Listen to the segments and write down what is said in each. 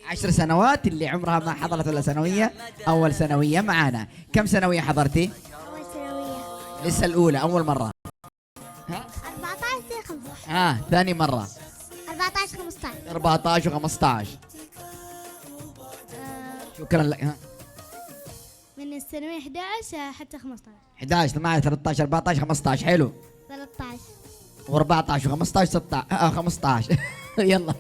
10 سنوات اللي عمرها ما حضرت ولا ثانوية. أول ثانوية معانا. كم ثانوية حضرتي؟ أول ثانوية. لسه الأولى أول مرة. ها 14 زي 15. ثاني مرة. 14 15. 14 و15. شكرا لك. من الثانوية 11 حتى 15. 11 12 13 14 15 حلو. 13. و14 و15 16 15 يلا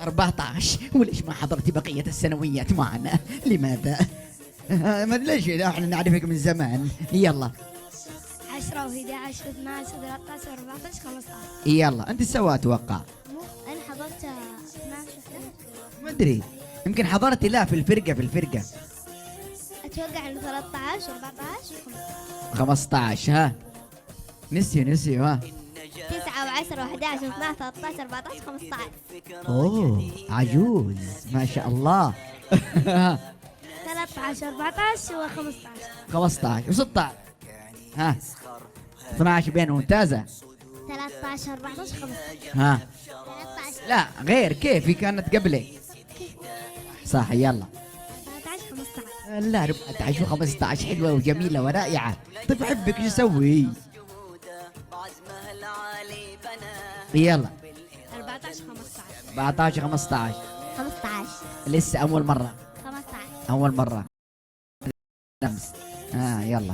14. وليش ما حضرتي بقية الثانويات معنا؟ لماذا؟ ما ليش احنا نعرفك من زمان. يلا 10 و11 و12 و13 و14 15. يلا انت سوا اتوقع. انا حضرت 12 ما ادري يمكن حضرتي لا في الفرقة. اتوقع انه 13 و14 و15. 15 نسيوا 9 و10 و11 و12 13 14 15. اوه عجوز ما شاء الله 13 14 و15. 15 و16 12 بين ممتازة. 13 14 15. 13 لا غير كيف كانت قبلي صح. يلا 14 15. لا 14 و15 حلوة وجميلة ورائعة. طيب أحبك شو أسوي؟ يلا 14 15. 14 15 15. لسه أول مرة. 15. أول مرة. يلا